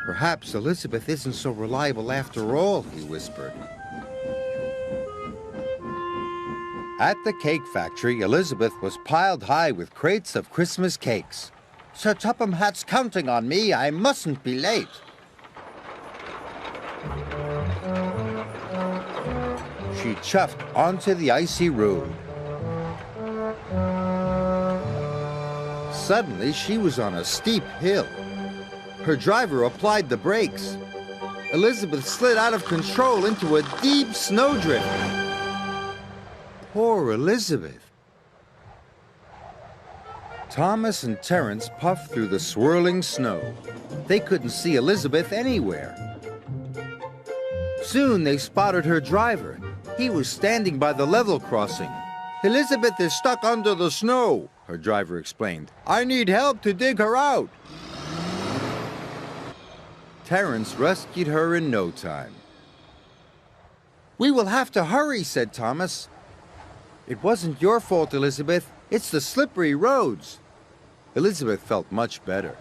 Perhaps Elizabeth isn't so reliable after all, he whispered. At the cake factory, Elizabeth was piled high with crates of Christmas cakes. Sir Topham Hatt's counting on me. I mustn't be late. She chuffed onto the icy road. Suddenly, she was on a steep hill. Her driver applied the brakes. Elizabeth slid out of control into a deep snowdrift. Poor Elizabeth. Thomas and Terence puffed through the swirling snow. They couldn't see Elizabeth anywhere. Soon they spotted her driver. He was standing by the level crossing. "Elizabeth is stuck under the snow," her driver explained. "I need help to dig her out." Terence rescued her in no time. "We will have to hurry," said Thomas. "It wasn't your fault, Elizabeth. It's the slippery roads." Elizabeth felt much better.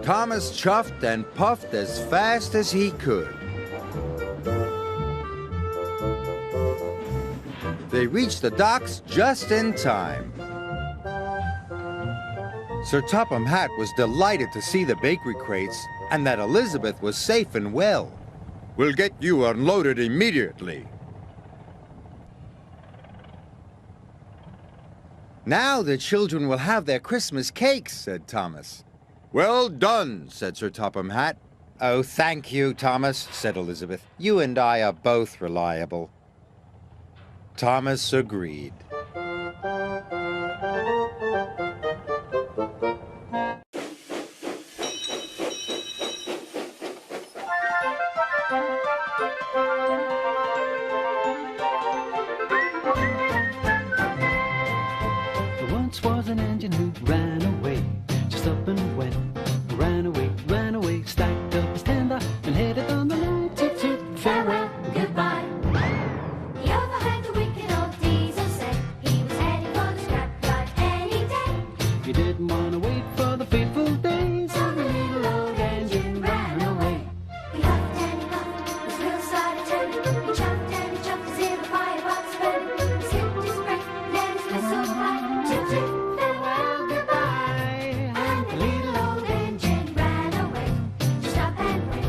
Thomas chuffed and puffed as fast as he could. They reached the docks just in time. Sir Topham Hatt was delighted to see the bakery crates and that Elizabeth was safe and well. "We'll get you unloaded immediately." "Now the children will have their Christmas cakes," said Thomas. "Well done," said Sir Topham Hatt. "Oh, thank you, Thomas," said Elizabeth. "You and I are both reliable." Thomas agreed. There once was an engine who ran away, just up and went, ran away, stacked up his tender and headed on the line. Toot toot, farewell, goodbye. He overheard the wicked old diesel say he was heading for the scrapyard any day. He didn't want to wait for the fateful days, so the little old engine ran away. He huffed and he puffed, his wheels started turning. He chuffed and he chuffed as if a firebox burning. He skipped his brake, then his whistle cried. Toot toot, farewell, goodbye. And the little old engine ran away. Just up and went,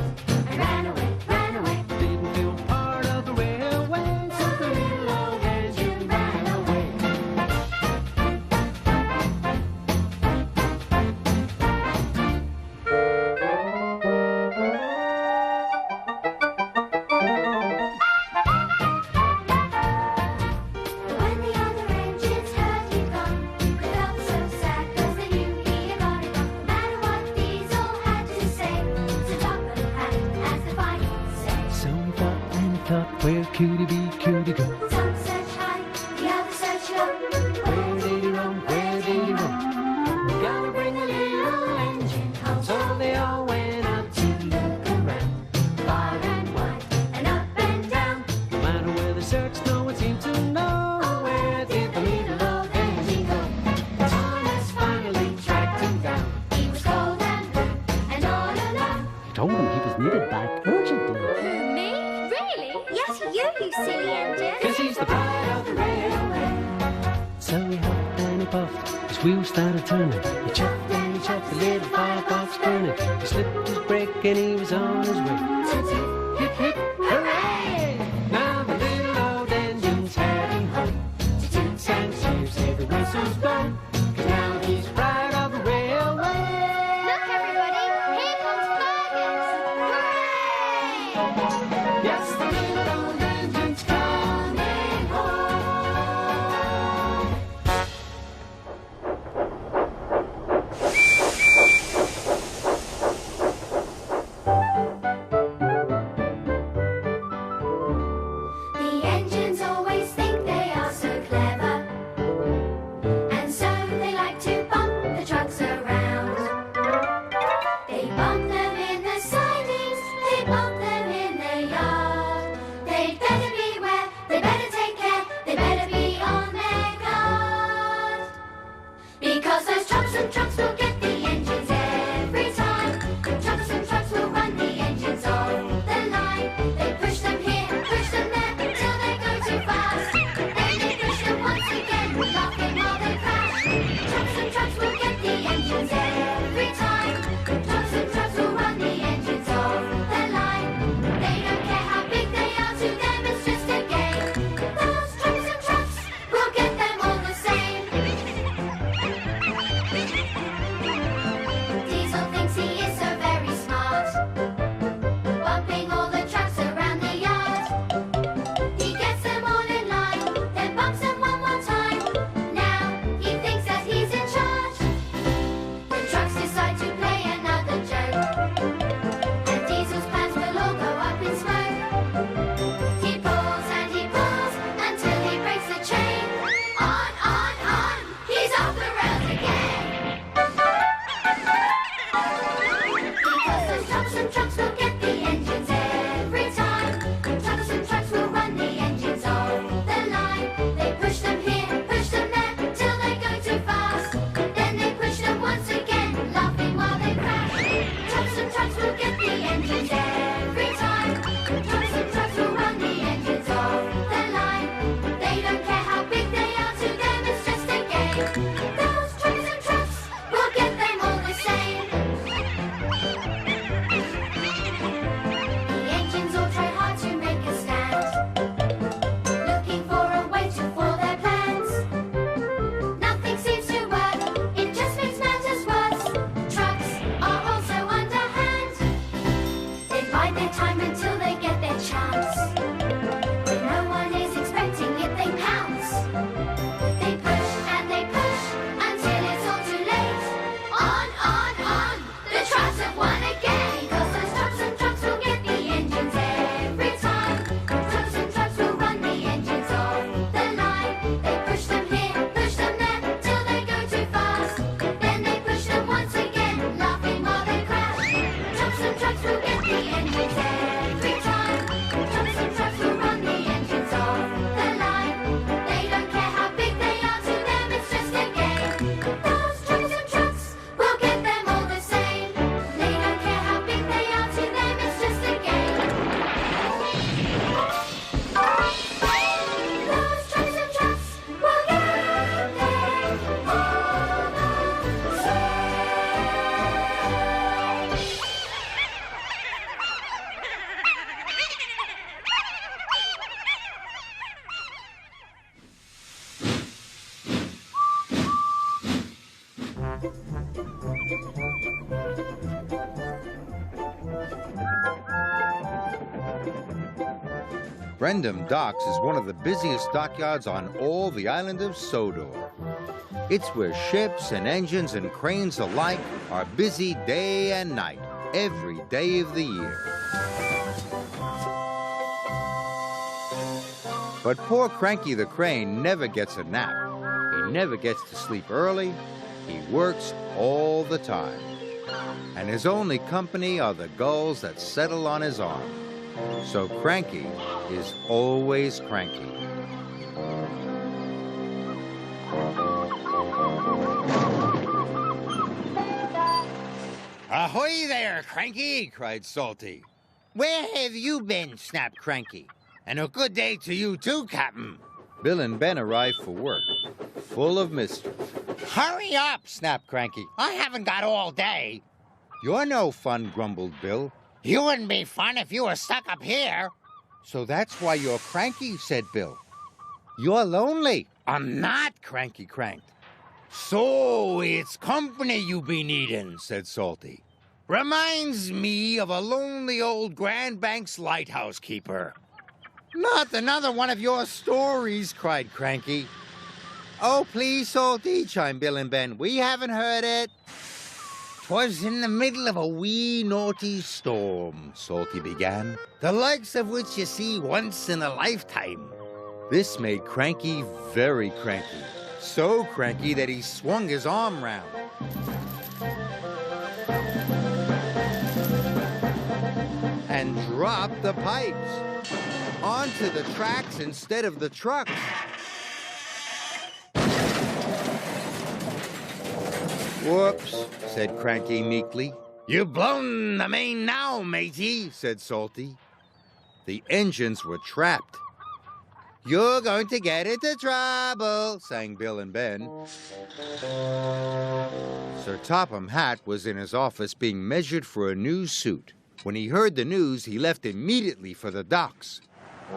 and ran away, ran away. Didn't feel part of the railway, so the little old engine ran away. When the other engines heard he'd gone, they felt so sad 'cause they knew he had already gone. No matter what Diesel had to say, Sir Topham Hatt has the final say. So he thought and he thought, where could he be, could he go? Some search high, the other search low. Where did he roam, where did he roam? We gotta bring a little engine home. So they all went out to look around. Far and wide, and up and down. No matter where they searched, no one seemed to know. Where did the little old engine go? Thomas finally tracked him down. He was cold and blue, and all alone. I told him he was needed back urgently. Who, me? Really? Yes, you silly engine. 'Cause he's the pride of the railway. So he huffed and he puffed, his wheels started turning. He chuffed and he chuffed, the little firebox burning. He slipped his brake and he was on his way. Toot toot, Hip hip hooray! Now the little old engine's heading home. toot toot, And cheers, hear the whistles blow. 'Cause now he's pride of the railway. Look, everybody, here comes Fergus! Hooray! Yes, the little old engine's coming home. Brendam Docks is one of the busiest dockyards on all the island of Sodor. It's where ships and engines and cranes alike are busy day and night, every day of the year. But poor Cranky the Crane never gets a nap. He never gets to sleep early. He works all the time. And his only company are the gulls that settle on his arm. So Cranky is always cranky. "Ahoy there, Cranky!" cried Salty. "Where have you been?" snapped Cranky. "And a good day to you too, Captain." Bill and Ben arrived for work, full of mischief. "Hurry up!" snapped Cranky. "I haven't got all day." "You're no fun," grumbled Bill. "You wouldn't be fun if you were stuck up here." "So that's why you're cranky," said Bill. "You're lonely." "I'm not," Cranky cranked. "So it's company you be needin'," said Salty. "Reminds me of a lonely old Grand Banks lighthouse keeper." "Not another one of your stories," cried Cranky. "Oh, please, Salty," chimed Bill and Ben. "We haven't heard it." "'Twas in the middle of a wee naughty storm," Salty began, "the likes of which you see once in a lifetime." This made Cranky very cranky, so cranky that he swung his arm round. And dropped the pipes onto the tracks instead of the trucks. "Whoops," said Cranky meekly. "You've blown the main now, matey," said Salty. The engines were trapped. "You're going to get into trouble," sang Bill and Ben. Sir Topham Hatt was in his office being measured for a new suit. When he heard the news, he left immediately for the docks.